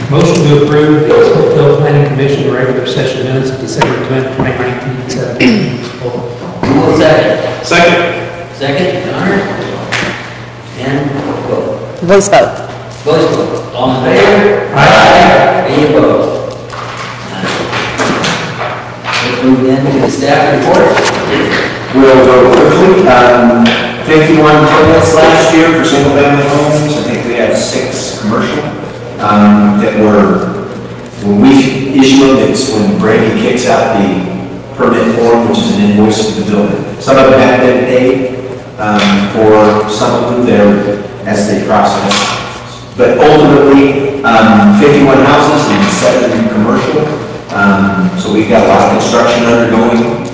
Motion to approve the Smithville Planning Commission regular session minutes of December 10th, 2019. Who will second? Second, Connor. And vote. Voice vote. Voice vote. All in favor? Aye. Any opposed? Let's move into the staff report. We'll go quickly. 51 permits last year for single-family homes. I think we had 6 commercial that were, when we issue them, it's when Brady kicks out the permit form, which is an invoice to the building. Some of them have been paid for some of them there as they process. But ultimately, 51 houses and 7 commercial. So we've got a lot of construction undergoing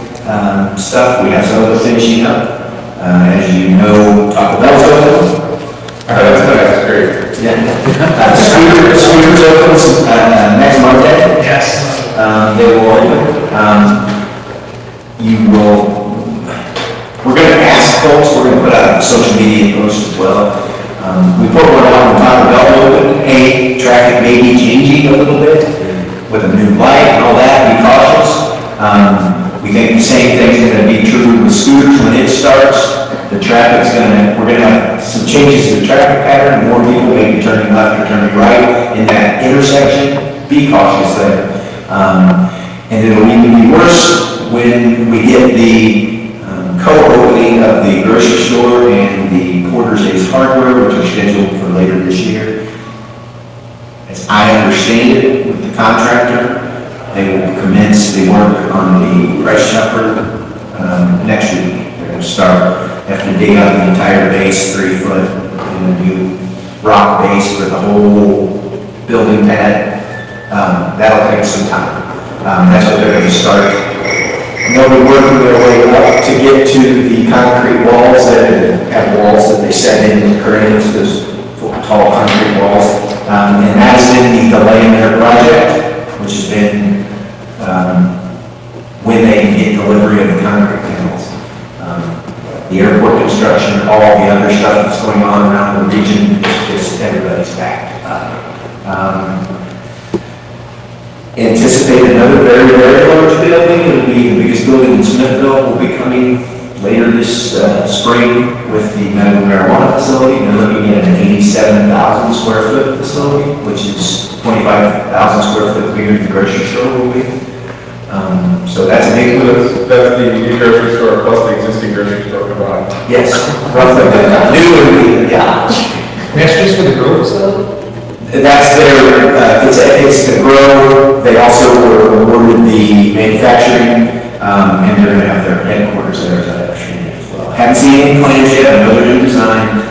stuff. We have some of them finishing up. As you know, Taco Bell's open. That's great. Yeah. Sweeper's opens next Monday. Yes. They will open. We're going to ask folks, we're going to put out a social media post as well. We put one on Taco Bell open. Hey, traffic may be changing a little bit with a new light and all that. Be cautious. We think the same thing is going to be true with scooters when it starts. The traffic's we're going to have some changes to the traffic pattern. More people may be turning left or turning right in that intersection. Be cautious there. And it'll even be worse when we get the co-opening of the grocery store and the Porter's Ace Hardware, which are scheduled for later this year. As I understand it with the contractor, they will commence the work on the Price Chopper next week. They're going to start after dig out the entire base, 3 foot, and a new rock base for the whole building pad. That'll take some time. That's what they're going to start. And they'll be working their way up to get to the concrete walls that have walls that they set in with cranes, those tall concrete walls. And that's been the delay in their project, which has been when they can get delivery of the concrete panels. The airport construction, all the other stuff that's going on around the region, just everybody's backed up. Anticipate another very, very large building. It'll be the biggest building in Smithville. Will be coming later this spring with the medical marijuana facility. They're looking at an 87,000 square foot facility, which is 25,000 square foot bigger than the grocery store will be. So that's a big move. That's the new grocery store plus the existing grocery store combined. Yes, roughly that. New would be, yeah. That's just for the growth facility? That's their, it's the grow. They also were awarded the manufacturing, and they're going to have their headquarters there, as I understand as well. Haven't seen any plans yet. I know they're in design.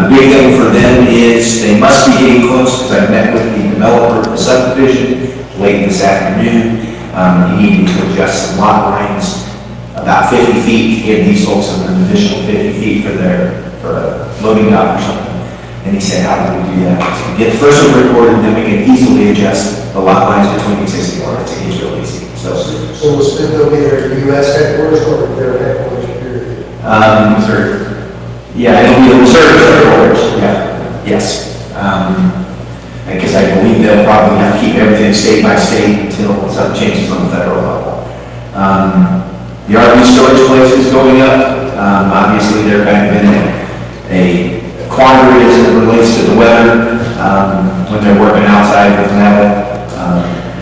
The big thing for them is they must be getting close, because I met with the developer of the subdivision late this afternoon. He needed to adjust some lot lines about 50 feet to give these folks an additional 50 feet for a loading dock or something. And he said, how do we do that? So we get the first one recorded, then we can easily adjust the lot lines between existing lots. It's real easy. So will Smithville be their U.S. headquarters or their headquarters period? Yeah, it'll be the reserve headquarters. Yeah. Yes. Because I believe they'll probably have to keep everything state by state until something changes on the federal level. The RV storage place is going up. Obviously, they're kind of in a quandary as it relates to the weather when they're working outside with metal.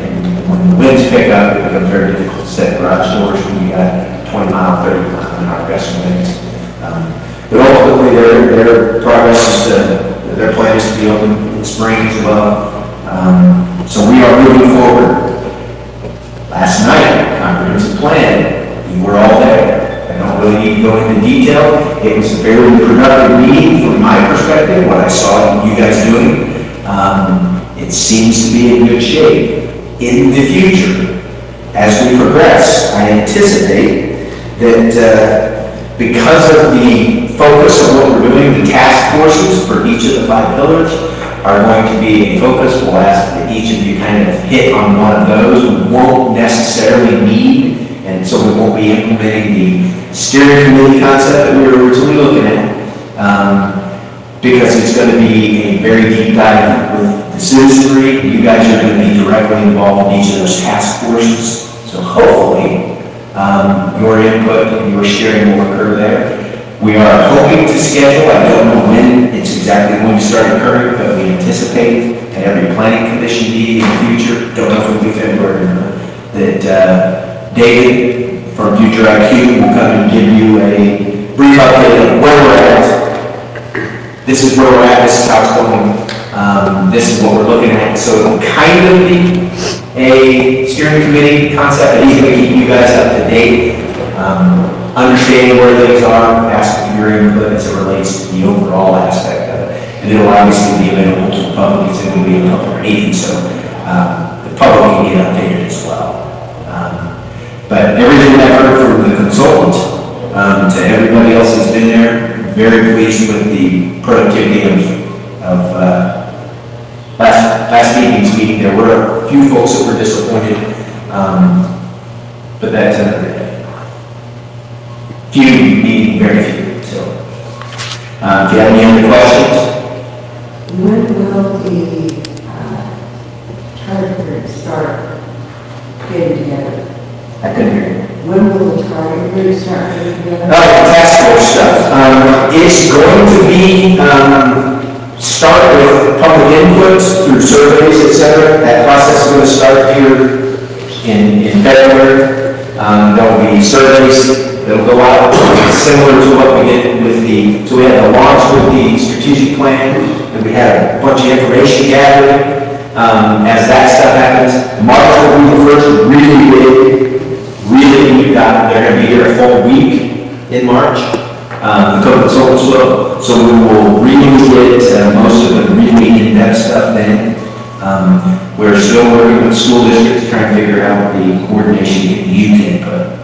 And when the winds pick up, it becomes very difficult to set garage doors when you got 20 mile, 30 mile an hour gust winds. But ultimately, their progress is their plan is to be open in spring as well. So we are moving forward. Last night, comprehensive plan, you were all there. I don't really need to go into detail. It was a very productive meeting from my perspective, what I saw you guys doing. It seems to be in good shape. In the future, as we progress, I anticipate that because of the focus of what we're doing, the task forces for each of the 5 pillars are going to be a focus. We'll ask that each of you kind of hit on one of those. We won't necessarily need, and so we won't be implementing the steering committee concept that we were originally looking at, because it's going to be a very deep dive with the citizenry. You guys are going to be directly involved in each of those task forces. So hopefully, your input and your sharing will occur there. We are hoping to schedule, I don't know when it's exactly going to start occurring, but we anticipate at every planning commission meeting in the future, don't know if it'll be February or not, that David from Future IQ will come and give you a brief update on where we're at. This is where we're at, this is how it's going, this is what we're looking at. So it'll kind of be a steering committee concept, but he's going to keep you guys up to date, understanding where things are, asking for your input as it relates to the overall aspect of it. And it'll obviously be available to the public, it's going to be a public meeting, so the public can get updated as well. But everything I've heard from the consultant to everybody else that's been there, very pleased with the productivity of last meeting's meeting. There were a few folks that were disappointed, but that's another day. Few meeting very few. So, if you have any other questions? When will the target group start getting together? I couldn't hear you. When will the target group start getting together? Oh, the task force stuff. It's going to be start with public inputs through surveys, etc. That process is going to start here in February. There will be surveys that'll go out similar to what we did with the, so we had the launch with the strategic plan, and we had a bunch of information gathering. As that stuff happens, March will be the first really big, they're going to be here a full week in March. The co-consultants will, so we will really get most of the really in-depth stuff then. We're still working with school districts trying to figure out the coordination, get youth input,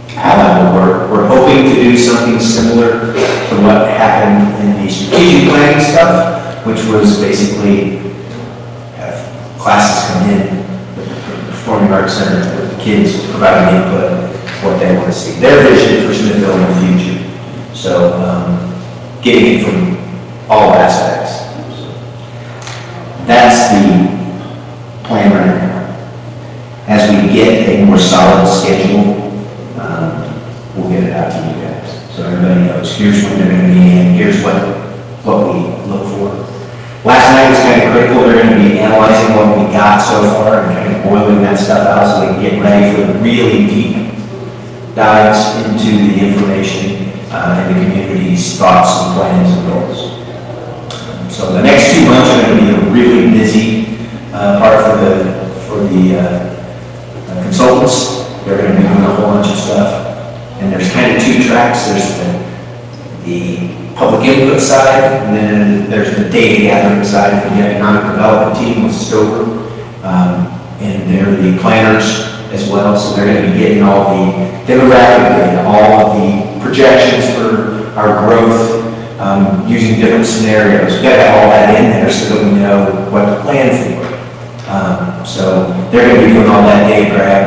how that will work. We're hoping to do something similar to what happened in the strategic planning stuff, which was basically have classes come in, the Performing Arts Center, with the kids providing input, what they want to see, their vision for Smithville in the future. So getting it from all aspects. That's the plan right now. As we get a more solid schedule, we'll get it out to you guys. So everybody knows, here's when they're going to be in, here's what we look for. Last night was kind of critical. They're going to be analyzing what we got so far and kind of boiling that stuff out so we can get ready for the really deep dives into the information and the community's thoughts and plans and goals. So the next 2 months are going to be a really busy part for the consultants. They're going to be doing a whole bunch of stuff. And there's kind of 2 tracks. There's the public input side, and then there's the data gathering side for the economic development team with Stover. And they're the planners as well, so they're going to be getting all the demographic data, all of the projections for our growth, using different scenarios. We've got to have all that in there so that we know what to plan for. So they're going to be doing all that data grab.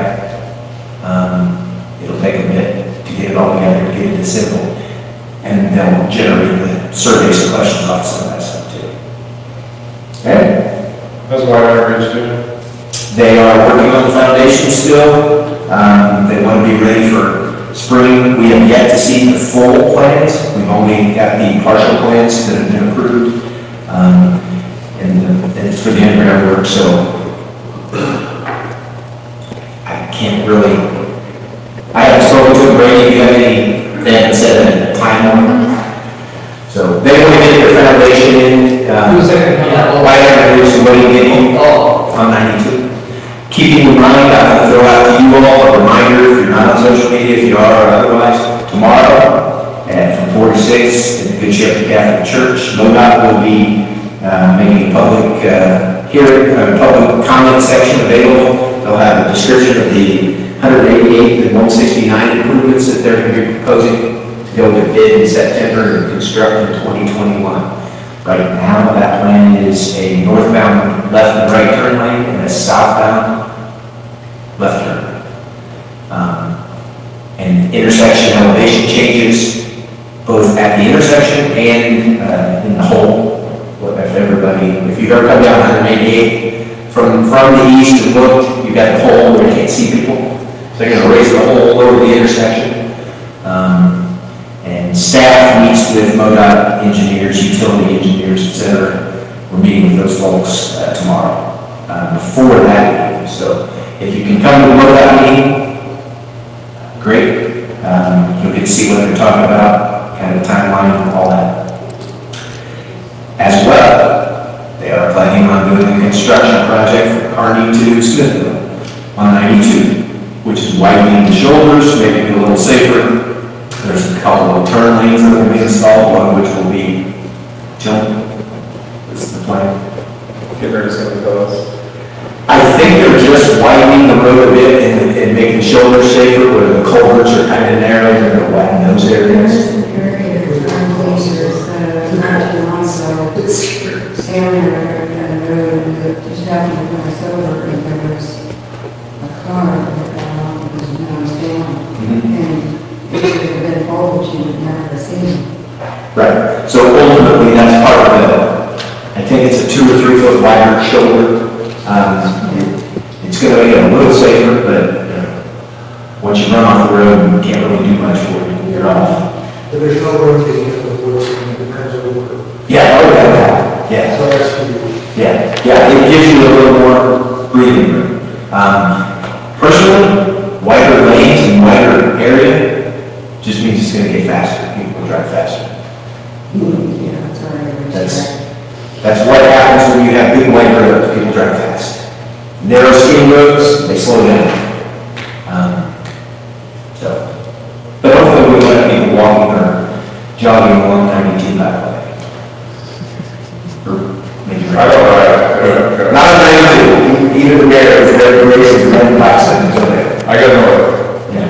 It'll take a bit to get it all together, to get it simple, and they'll generate the surveys and questions off some of that stuff too. Okay? That's why I reached out. They are working on the foundation still. They want to be ready for spring. We have yet to see the full plans. We've only got the partial plans that have been approved. And it's for the underground work, so I can't really, I haven't spoken to Brady. Do you have any, they haven't said a timeline. So they want to get their foundation in. Who's that? I introduced somebody getting on 92. Keeping in mind, I'm going to throw out to you all a reminder, if you're not on social media, if you are or otherwise, tomorrow from 4 to 6 in the Good Shepherd Catholic Church, MoDOT will be making a public hearing, public comment section available. They'll have a description of the 188 and 169 improvements that they're going to be proposing to go to bid in September and construct in 2021. Right now, that plan is a northbound left and right turn lane and a southbound left turn lane. And intersection elevation changes both at the intersection and in the hole. If ever everybody. If you've ever come down 188, from the east and looked, you've got the hole where you can't see people. So they're going to raise the hole over the intersection. And staff meets with MoDOT engineers, utility engineers, et cetera. We're meeting with those folks tomorrow before that meeting. So if you can come to the MoDOT meeting, great. You'll get to see what they're talking about, kind of timeline, all that. As well, they are planning on doing a construction project from Kearney to Smithville on 92, which is widening the shoulders, making it a little safer. There's a couple of turn lanes that will be installed, one which will be tilt. This is the plan. Get rid of some of those. I think they're just widening the road a bit and making shoulders safer where the culverts are kind of narrow. They're going to widen those areas. There's an area around glaciers, not too long ago, sailing around the road, and just happened to pass over, and there was a car that was down, and it should have been foliage, you would never seen. Right. So ultimately, that's part of it. I think it's a 2 or 3 foot wider shoulder. It's going to make it a little safer, but once you run off the road, you can't really do much for it. You're off. But there's no rotating in the woods, it depends on the work. Yeah, oh, yeah. So that's the, Yeah, it gives you a little more breathing room. Personally, wider lanes and wider area just means it's going to get faster. People will drive faster. Yeah, that's all right. That's what happens when you have big wide roads. People drive fast. Narrow skinny roads, they slow down. But hopefully we won't have people walking or jogging along 92 that way. Or maybe I don't know. not on 92. Even the mayor is very gracious and running bicycles over there. I got no. Yeah.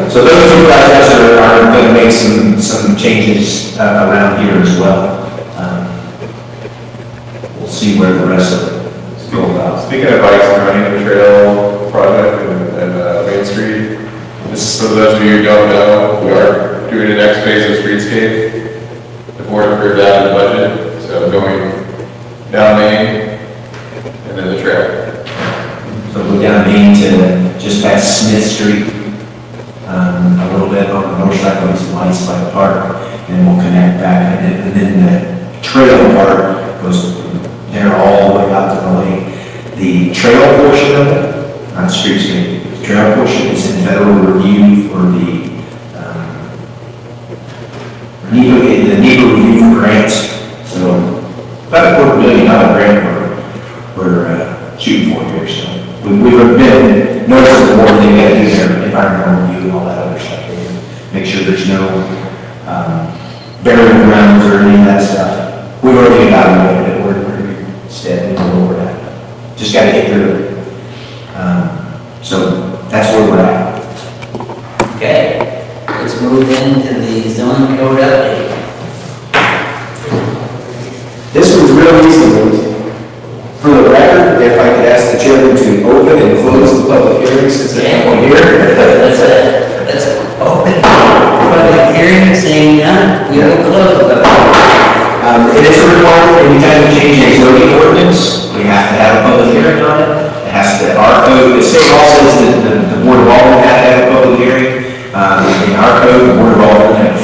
So those two projects are going to make some changes around here as well. We'll see where the rest of it goes out. Speaking of bikes and running, the trail project and Main Street, just so those of you who don't know, we are doing the next phase of streetscape. The board approved that in the budget, so going down Main and then the trail. So go down Main to just past Smith Street, a little bit on the north side of some lights by the park, and we'll connect back. And then the trail part goes from there all the way out to the lake. The trail portion of it, not streetscape, the trail portion is in federal review for the NEPA review for grants. So about a $250,000 grant we're shooting for here. So we've been noticing more they got to do their environmental review and all that other stuff. Make sure there's no burying grounds or any of that stuff. We've already evaluated it. We're steadily over that. Just got to get through it. So that's where we're at. Okay, let's move into the zoning code update. This one's real easy. For the record, if I could ask the chairman to open and close the public hearing since there's no one here. Let's open public hearing, saying none, we will close the public hearing. It is a requirement, anytime we change a zoning ordinance, we have to have a public hearing on it. It has to, our code, the state law says that the Board of Aldermen has to have a public hearing. In our code, the Board of Aldermen have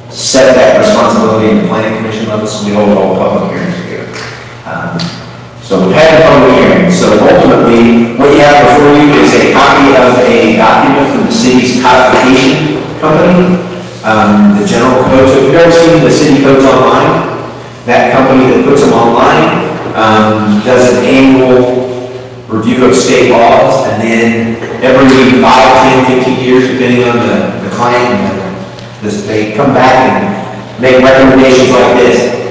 set that responsibility in the planning commission level, so we hold all public hearings here. So we've had a public hearing. So ultimately, what you have before you is a copy of a document from the city's codification company, the general code. So if you've ever seen the city codes online, that company that puts them online does an annual review of state laws, and then every 5, 10, 15 years, depending on the client, they come back and make recommendations like this.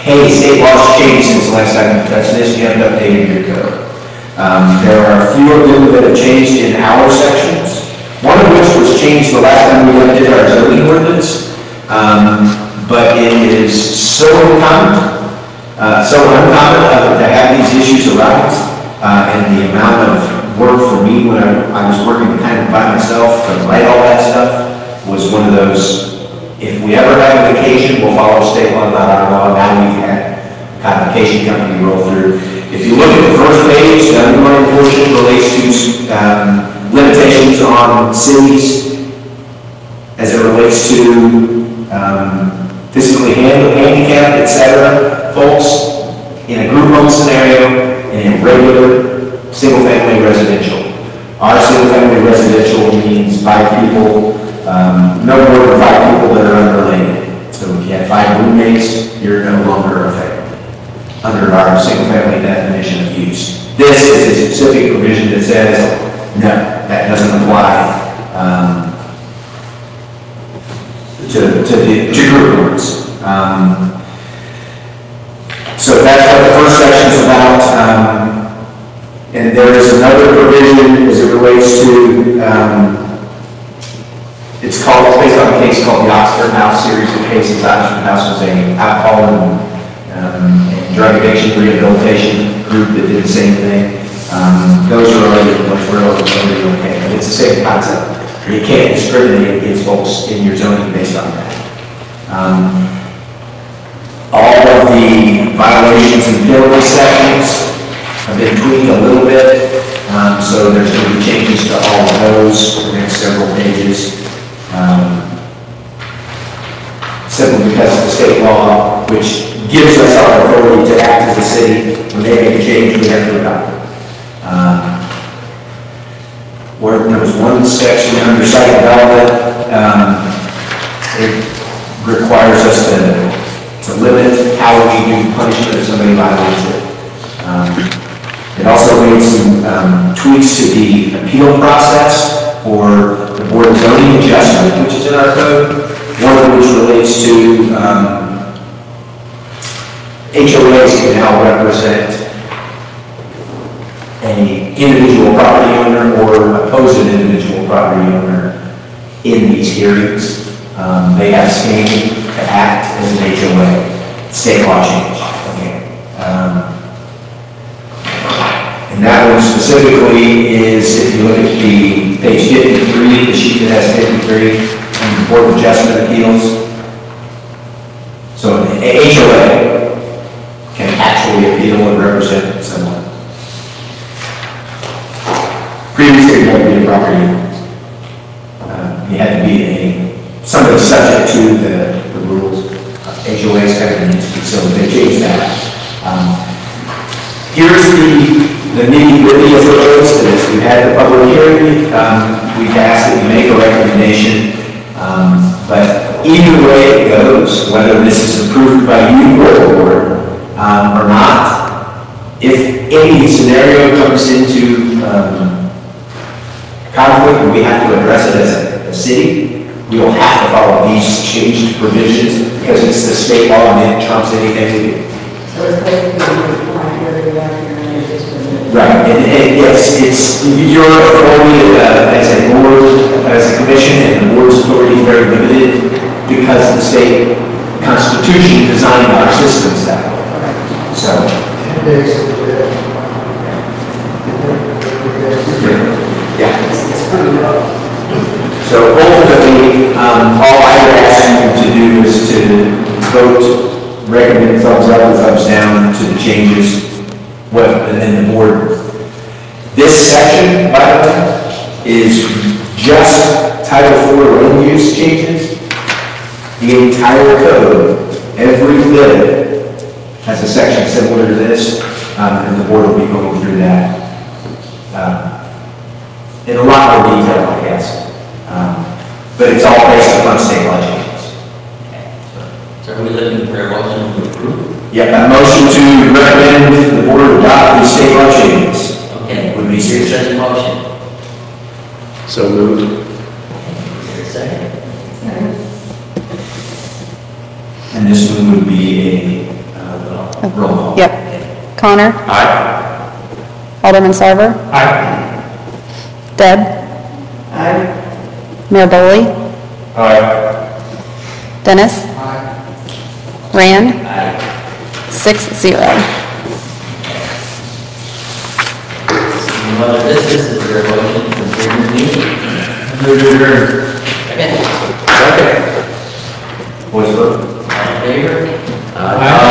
Hey, state laws changed since the last time you touched this, you haven't updated your code. There are a few of them that have changed in our sections, one of which was changed the last time we did our zoning ordinance, but it is so uncommon to have these issues arise, and the amount of work for me when I was working kind of by myself to write all that stuff was one of those, if we ever have a vacation, we'll follow state application company roll through. If you look at the first page, the underlying portion relates to limitations on cities as it relates to physically handicapped, et cetera, folks in a group home scenario and in regular single-family residential. Our single-family residential means 5 people, no more than 5 people that are unrelated. So if you have 5 roommates, you're no longer a family under our single-family definition of use. This is a specific provision that says, no, that doesn't apply to group homes. So that's what the first section is about. And there is another provision as it relates to, it's based on a case called the Oxford House series of cases. Oxford House was a alcohol and drug addiction rehabilitation group that did the same thing. Those are already okay, but it's the same concept. You can't discriminate against folks in your zoning based on that. All of the violations and penalty sections have been tweaked a little bit, so there's going to be changes to all of those for the next several pages. Simply because of the state law, which gives us our authority to act as a city. When they make a change, we have to adopt it. There was one section under site development. It requires us to limit how we do punishment if somebody violates it. It also made some tweaks to the appeal process for the Board of Zoning Adjustment, which is in our code. One of which relates to HOAs can now represent an individual property owner or oppose an individual property owner in these hearings. They have standing to act as an HOA. State law change. Okay. And that one specifically is, if you look at the page 53, the sheet that has 53, and the Board of Adjustment Appeals. So an HOA can actually appeal and represent someone. Previously, you had to be a property owner. You had to be somebody subject to the rules. HOAs kind of an entity, so they changed that. Here's the nitty-gritty as it relates to this. We've had the public hearing. We've asked that you make a recommendation. But either way it goes, whether this is approved by you or the board or not, if any scenario comes into conflict and we have to address it as a city, we will have to follow these changed provisions because it's the state law and it trumps anything we do. So it's basically Right, and yes, it's your authority as a board, as a commission, and the board's authority is very limited because the state constitution designed our systems that way. So. 10 days of the day. Yeah. So ultimately, all I would ask you to do is to vote, recommend thumbs up or thumbs down to the changes. Well, and then the board. This section, by the way, is just Title IV land use changes. The entire code, every bit, has a section similar to this, and the board will be going through that in a lot more detail, I guess. But it's all based upon state law changes. So are we looking for a motion to approve? Yep, a motion to recommend the board adopt the state law changes. Okay. Would be Here's such a motion. So moved. Is there a second? And this one would be a roll call. Yep. Connor? Aye. Alderman Sarver? Aye. Deb? Mayor Boley? Aye. Dennis? Rand? Aye. 6-0. Any other business, is there a motion to adjourn the meeting? Move to adjourn. Second. Second. Voice vote. All in favor? Aye.